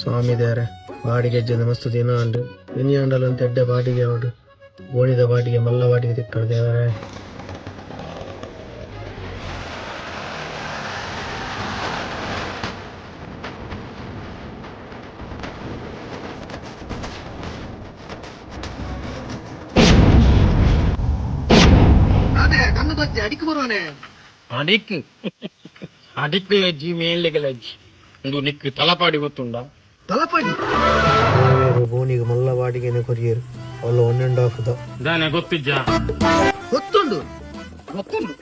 ಸ್ವಾಮಿ ದೇವರೇ, ಬಾಡಿಗೆ ಹೆಜ್ಜೆದ ಮಸ್ತ್ ದಿನ ಉಂಡು. ಇನಿ ಅಂಡಲಂತ ಎಡ್ಡೆ ಬಾಡಿಗೆ ಉಂಡು. ಗೋಣಿದ ಬಾಡಿಗೆ ಮಲ್ಲ ಬಾಡಿಗೆ ತಿಕ್ಕಳು ದೇವರೇ. ಅಡಿಕ್ ಬರುವಾನೆ ಅಡಿಕ್ ಲಜ್ಜಿ ಮೇಲಿಗೆ ಲಜ್ಜಿ ಒಂದು ನಿಕ್ ತಲಪಾಡಿ ಗೊತ್ತುಂಡ ತಲಪಾಡಿ ಬೋನಿಗೆ ಮಲ್ಲ ಬಾಡಿಗೆನೆ ಕೊರಿಯರು ಅವಳು 1.5 ದಾನೆ ಗೊತ್ತಿಜ್ಜ ಗೊತ್ತುಂಡು ಗೊತ್ತುಂಡು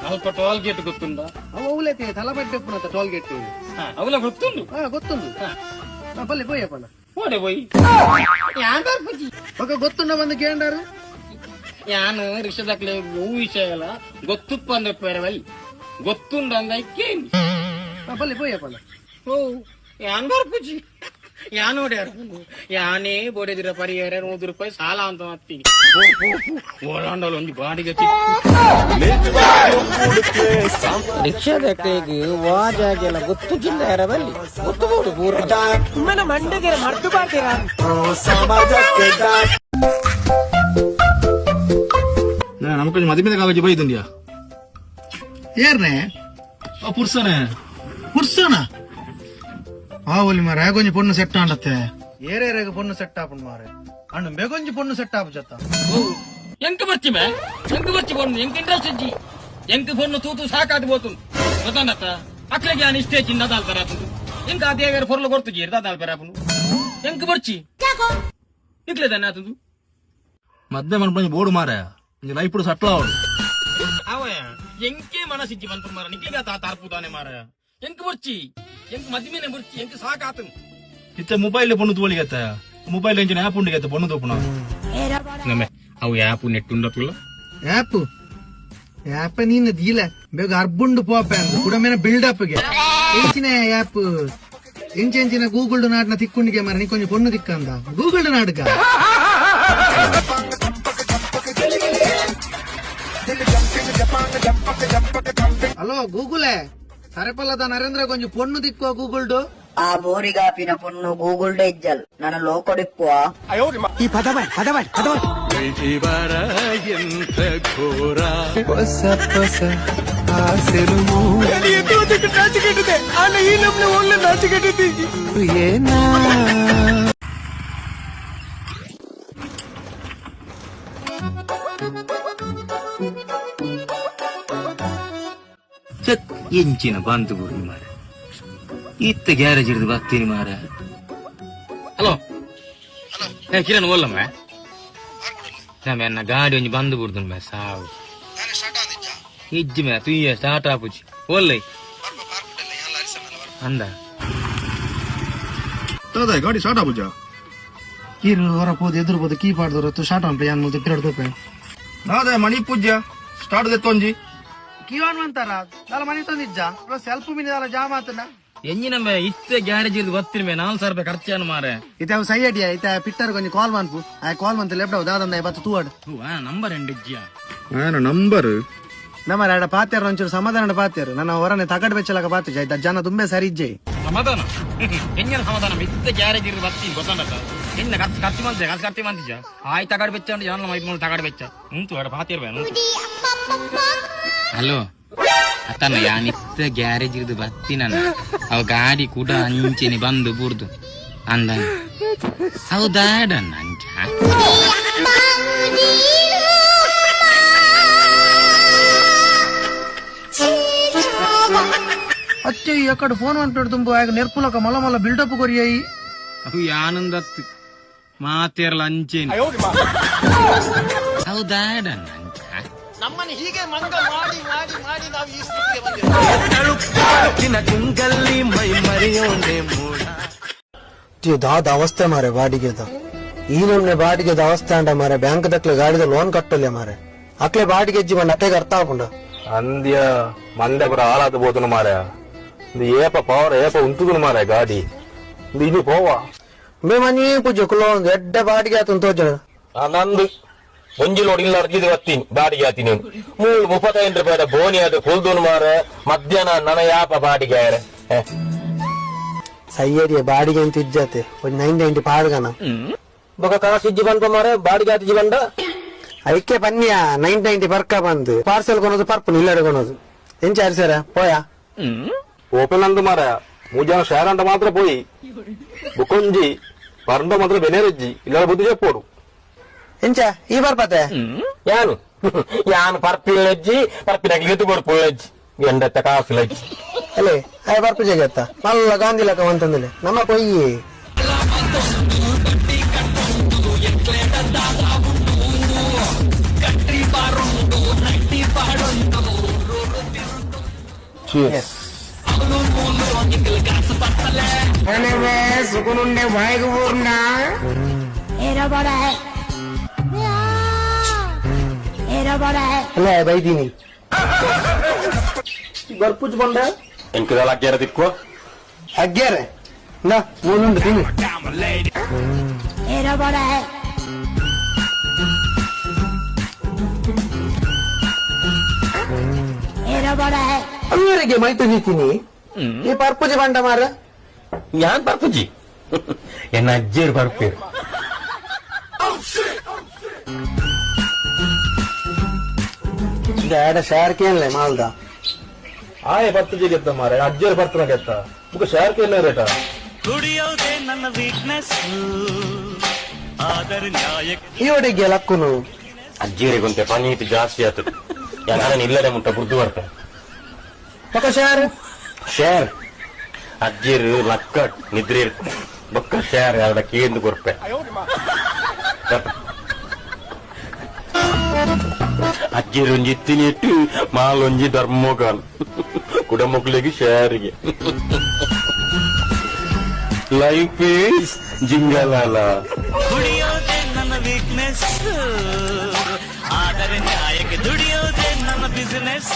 ಅಲ್ಪ ಟೋಲ್ ಗೇಟ್ ಗೊತ್ತುಂಡ ಅವಲೈತೆ ತಲಪಾಡಿ ಅಂತ ಟೋಲ್ ಗೇಟ್ ಅವಲ ಗೊತ್ತುಂಡು ಗೊತ್ತುಂಡು ಬಲ್ಲೆ ಪೋಯಪ್ಪನ ಓಡೆ పోయి ఒక ಗೊತ್ತುಂಡ ಬಂದು ಕೇಂಡಾರು ಯಾನು ರಿಕ್ಷದಕ್ಲೆ ಹೂ ವಿಷಯಲ್ಲ ಗೊತ್ತುಪ್ಪ ಅಂದ ಪೇರವಲ್ಲಿ ಗೊತ್ತುಂಡ ಅಂದ ಕೇಳಿ ಬಲ್ಲೆ ಪೋಯಪ್ಪನ ಓ ಯಾನ್ ಬರ್ಪುಜಿ ಯಾನ್ ಓಡ್ಯಾರ ಯಾನೇ ಬೋಡಿದಿರ ಪರಿಹಾರ 100 ರೂಪಾಯಿ ಸಾಲ ಅಂತ ಮತ್ತಿ ಓಲಾಂಡಲ್ ಒಂದು ಬಾಡಿಗೆ ರಿಕ್ಷಾದಕ್ಕೆಗೆ ವಾಜಾಗೆಲ್ಲ ಗೊತ್ತು ಜಿಲ್ಲ ಬಲ್ಲಿ ಗೊತ್ತುಬೋದು ಪೂರ ಮನ ಮಂಡಗೆ ಮರ್ತು ಬಾರ್ತೀರಾ നമുക്ക് മതിമിന്റെ കാവച്ച് പോയി തുണ്ടിയാ ಏರ್ನೆ ಪುರ್ಸನೆ ಪುರ್ಸನ ಆವಲಿ ಮಾರ ಹೇಗೊಂಜಿ ಪೊಣ್ಣು ಸೆಟ್ ಆಂಡತ್ತೆ ಏರೇರೆಗೆ ಪೊಣ್ಣು ಸೆಟ್ ಆಪುಂಡು ಮಾರೆ ಅಣ್ಣ ಬೇಗೊಂಜಿ ಪೊಣ್ಣು ಸೆಟ್ ಆಪು ಜತ್ತ ಎಂಕ ಬರ್ಚಿ ಬೇ ಎಂಕ ಬರ್ಚಿ ಬೊಣ್ಣು ಎಂಕ ಇಂಟ್ರೆಸ್ಟ್ ಇಜ್ಜಿ ಎಂಕ ಪೊಣ್ಣು ತೂತು ಸಾಕಾದು ಬೋತುಂಡು ಗೊತ್ತಾಂಡತ್ತ ಅಕ್ಲೆಗೆ ಯಾನ್ ಇಷ್ಟೇ ಚಿನ್ನ ದಾಲ್ಪರಾಪುಂಡು ಎಂಕ ಅದೇಗಾರ ಪೊರ್ಲು ಕೊಡ್ತು ಜೀರ್ ದಾಲ್ಪರಾಪುಂಡು ಎಂಕ ಬರ್ಚಿ ಇಕ್ಲೆದನ್ನ ಆತುಂಡು ಮದ್ದೆ ಮನ್ಪಂಜಿ ಬೋರ್ಡು ಮಾರ ಲೈಫ್ ಸಟ್ಲ ಅವಳು ಅವಯ ಎಂಕೆ ಮನಸ್ಸಿಜ್ಜಿ ಬಂತು ಮಾರ ನಿಕ್ಲಿಗ ತಾರ್ಪುದಾನೆ ಮಾರ ಎಂಕ ಬರ್ಚಿ ಎಂಕ ಮದ್ಮೇನೆ ಬರ್ಚಿ ಎಂಕ ಸಾಕಾತು ಇತ್ತ ಮೊಬೈಲ್ ಪೊಣ್ಣು ತೋಳಿಗತ್ತ ಮೊಬೈಲ್ ಎಂಜಿನ ಆಪ್ ಉಂಡಿಗತ್ತ ಪೊಣ್ಣು ತೋಪುನ ನಮ್ಮೆ ಅವು ಆಪ್ ನೆಟ್ಟುಂಡತುಲ್ಲ ಆಪ್ ಆಪ್ ನೀನು ದೀಲ ಬೇಗ ಅರ್ಬುಂಡು ಪೋಪೆ ಅಂದು ಕೂಡ ಮೇನ ಬಿಲ್ಡಪ್ ಗೆ ಎಂಚಿನ ಆಪ್ ಎಂಚಿನ ಗೂಗಲ್ ನಾಡ್ನ ತಿಕ್ಕೊಂಡಿಗೆ ಮಾರ ನೀ ಕೊಂಚ ಪೊಣ್ಣು ತಿಕ್ಕಂದ ಗೂಗಲ್ ನಾಡ್ಗ ಹಲೋ ಗೂಗುಲೇ ಸರಪಲ್ಲದ ನರೇಂದ್ರ ಕೊಂಚ ಪೊಣ್ಣು ತಿಕ್ಕುವ ಗೂಗಲ್ಡು ಆ ಬೋರಿಗಾಪಿನ ಪೊಣ್ಣು ಗೂಗಲ್ ಡೇಜ್ಜಲ್ ನನ್ನ ಲೋಕೊಡಿಕ್ಕುವ ಈ ಪದವಾಯ್ ಎಂಚಿನ ಬಂತು ಬಿಡಿ ಮಾರ ಇತ್ತ ಗ್ಯಾರೇಜ್ ಹಿಡಿದು ಬರ್ತೀನಿ ಮಾರ ಹಲೋ ಕಿರಣ್ ಓಲ್ಲಮ್ಮ ನನ್ನ ಗಾಡಿ ಒಂಜಿ ಬಂದು ಬಿಡ್ದು ಮೇ ಸಾವು ಇಜ್ಜಿ ಮೇ ತುಯ್ಯ ಸ್ಟಾರ್ಟ್ ಆಪುಜಿ ಓಲ್ಲೈ ಅಂದ ಗಾಡಿ ಸ್ಟಾರ್ಟ್ ಆಪುಜ ಕೀರು ಹೊರಪೋದು ಎದುರ್ಬೋದು ಕೀ ಪಾಡ್ದವ್ರ ಶಾರ್ಟ್ ಅಂತ ಏನ್ ಮುಂದೆ ಪಿರಡ್ ತೋಪೆ ಅದೇ ಮಣಿ ಪೂಜ್ಯ ಸ್ಟಾರ್ಟ್ ದೆತ್ತೊಂಜಿ ಕೀವಾನ್ ಅಂತಾರ ನಾಳೆ ಮನೆ ತಂದಿಜ್ಜ ಸ್ವಲ್ಪ ಮಿನಿದಾಲ ಜಾಮ ಆತನ ಎಂಜಿನ ಮೇ ಇತ್ತ ಗ್ಯಾರೇಜ್ ಹಿಡಿದು ಬರ್ತೀನಿ ಮೇ 4,000 ರೂಪಾಯಿ ಖರ್ಚಾನು ಮಾರೆ ಇತ ಸೈ ಅಡಿಯ ಇತ ಪಿಟ್ಟರ್ ಕೊಂಚ ಕಾಲ್ ಮಾಡ್ಪು ಆ ಕಾಲ್ ಮಂತ ಲೆಫ್ಟ್ ದಾದಂದ 50 ತೂವಡ್ ನಂಬರ್ ಎಂಡಿಜ್ಜಿಯ ನಂಬರ್ ನಮ್ಮ ಎರಡ ಪಾತ್ಯಾರ ಒಂಚೂರು ಸಮಾಧಾನ ಪಾತ್ಯಾರು ನನ್ನ ಹೊರನೆ ತಗಡ್ ಬೆಚ್ಚಲಾಗ ಪಾತಿಜ ಇದ್ದ ಜನ ತುಂಬೆ ಸರಿ ಇಜ್ಜೆ ಸಮಾಧಾನ ಎಂಜಿನ ಸಮಾಧಾನ ಇತ್ತ ಗ್ಯಾರೇಜ್ ಹಿಡಿದು ಬರ್ತೀನಿ ಗೊತ್ತಾಂಡತ್ತ ಎನ್ನ ಖರ್ಚು ಮಂತೆ ಖರ್ಚು ಮಂತಿಜ ಆಯ್ ತಗಡ್ ಬೆಚ್ಚ ಅಂದ್ರೆ ಜನ 5 ತಗಡ್ ಬೆಚ್ಚ ಉಂಟು ಎಡ ಪಾತಿರ್ಬೇನು ಹಲೋ ಅತ್ತನ ಯಾನಿತ್ತ ಗ್ಯಾರೇಜ್ ಇರ್ದು ಬರ್ತೀನ ಅವ ಗಾಡಿ ಕೂಡ ಅಂಚೆನೆ ಬಂದು ಬುರ್ದು ಅಂದ ಹೌದಾಡನ್ನ ಅಂಚ ಅಚ್ಚೆ ಅಕ್ಕಡ ಫೋನ್ ಅಂಟು ತುಂಬ ನೆರ್ಪುಲಕ ಮಲ ಮಲ ಬಿಲ್ಡಪ್ ಕೊರಿಯಾಯಿ ಅವು ಯಾನಂದತ್ತು ಮಾತೇರಲ ಅಂಚೆನೆ ಹೌದಾಡನ್ನ ಅಂಚ ನಮ್ಮನ್ನು ಹೀಗೆ ಮಂಗ ಮಾಡಿ ಮಾಡಿ ಮಾಡಿ ನಾವು ಈ ಸ್ಥಿತಿಗೆ ಬಂದಿದ್ದೇವೆ. ದಾದ ಅವಸ್ಥೆ ಮಾರೆ ಬಾಡಿಗೆದ ಈ ನಮ್ನೆ ಬಾಡಿಗೆದ ಅವಸ್ಥೆ ಅಂಡ ಮಾರೆ ಬ್ಯಾಂಕ್ ದಕ್ಲೆ ಗಾಡಿದ ಲೋನ್ ಕಟ್ಟಲೆ ಮಾರೆ ಅಕ್ಲೆ ಬಾಡಿಗೆ ಎಜ್ಜಿ ಬಂಡ ಅಟ್ಟೆಗೆ ಅರ್ಥ ಆಪುಂಡ ಅಂದ್ಯ ಮಂದೆ ಪುರ ಹಾಳಾದ ಬೋತನು ಮಾರ ಏಪ ಪವರ್ ಏಪ ಉಂಟುದು ಮಾರ ಗಾಡಿ ಇನ್ನು ಪೋವ ಮೇ ಮನಿ ಪೂಜೆ ಕುಲೋ ಎಡ್ಡೆ ಬಾಡಿಗೆ ಆತು ತೋಜ ನಂದು ಒಂಜಿಲೋಡು ಇಲ್ಲ ಇದು ಹತ್ತೀನಿ ಬಾಡಿಗೆ ಆತೀನಿ 35 ರೂಪಾಯಿ ಬೋನಿ ಅದು ಕುಲ್ದೂನ್ ಮಾರ ಮಧ್ಯಾಹ್ನ ನನ ಯಾಪ ಬಾಡಿಗೆ ಸಯ್ಯಡಿಯ ಬಾಡಿಗೆ ಅಂತ ಇಜ್ಜತೆ ಒಂದು 990 ಪಾಡ್ಗನ ಬೊಕ ಕಾಸು ಇಜ್ಜಿ ಬಂದ ಮಾರ ಬಾಡಿಗೆ ಆತಿಜಿ ಬಂದ ಅದಕ್ಕೆ ಬನ್ನಿಯ 990 ಬರ್ಕ ಬಂದು ಪಾರ್ಸೆಲ್ ಕೊನೋದು ಪರ್ಪು ಇಲ್ಲಡೆ ಕೊನೋದು ಎಂಚ ಸರ పోయా ಓಪನ್ ಅಂದು ಮಾರ 3 ಜನ ಶೇರ್ ಅಂಟ ಮಾತ್ರ పోయి ಬುಕೊಂಜಿ ಪರಂಡ ಮಾತ್ರ ಬೆನೇರಜ್ಜಿ ಇಲ್ಲ ಬುದ್ಧಿ చెప్పోడు ಎಂಚ ಈ ಬರ್ಪತೆ ಯಾನು ಯಾನು ಪರ್ಪಿಲ್ಲಜ್ಜಿ ಪರ್ಪಿನಾಗ ಎತ್ತು ಕೊಡು ಪುಳ್ಳಜ್ಜಿ ಎಂಡತ್ತ ಕಾಸುಲಜ್ಜಿ ಅಲ್ಲೇ ಅಯ್ಯ ಬರ್ಪು ಜಗತ್ತ ಮಲ್ಲ ಗಾಂಧಿ ಲಕ ಅಂತಂದಿಲ್ಲ ನಮ್ಮ ಕೊಯ್ಯಿ సుకునుండే వాయిగు ఊర్నా ಅಲ್ಲ ಬೈದೀನಿ ಬರ್ಪುಜ್ ಬಂದ ಎಂಕದಲ್ಲ ಅಗ್ಗ್ಯಾರ ತಿಕ್ಕೋ ಅಗ್ಗ್ಯಾರೆ ನಾ ಮೂನುಂಡು ತಿನ್ನಿ ಅವರಿಗೆ ಮೈ ತುಜಿತೀನಿ ಈ ಪರ್ಪುಜಿ ಬಂಡ ಮಾರ ഞാൻ പറപ്പുജി എന്ന അജ്ജേർ പറപ്പേര് ಗಾಡ ಶಾರ್ ಕೇಳಲೆ ಮಾಲ್ದ ಆಯೆ ಬರ್ತಜಿ ಗೆತ್ತ ಮಾರ ಅಜ್ಜರ್ ಬರ್ತನ ಗೆತ್ತ ಬುಕ ಶೇರ್ ಕೇಳ ರೇಟ ದುಡಿಯೋದೇ ನನ್ನ ವೀಕ್ನೆಸ್ ಆದರ ನ್ಯಾಯ ಈ ಒಡೆಗೆ ಲಕ್ಕುನು ಅಜ್ಜೇರಿಗೊಂತೆ ಪನೀತಿ ಜಾಸ್ತಿ ಆತು ಯಾಕಂದ್ರೆ ಇಲ್ಲದೆ ಮುಟ್ಟ ಬುದ್ಧಿ ಬರ್ತಾರೆ ಪಕ್ಕ ಶಾರ್ ಶೇರ್ ಅಜ್ಜೇರು ಲಕ್ಕ ನಿದ್ರೆ ಬೊಕ್ಕ ಶೇರ್ ಎರಡ ಕೇಂದು ಕೊರ್ಪೆ ಅಜ್ಜೇರು ಒಂಜಿ ಇತ್ತಿನಿ ಇಟ್ಟು ಮಾಲೊಂಜಿ ಧರ್ಮೋಗಾನ್ ಕುಡಮಕ್ಳಿಗೆ ಶೇರಿಗೆ ಲೈಫ್ ಈಸ್ ಜಿಂಗಲಾಲ ದುಡಿಯೋದೇ ನನ್ನ ವೀಕ್ನೆಸ್ ಆದರೆ ನ್ಯಾಯಕ್ಕೆ ದುಡಿಯೋದೇ ನನ್ನ ಬಿಸಿನೆಸ್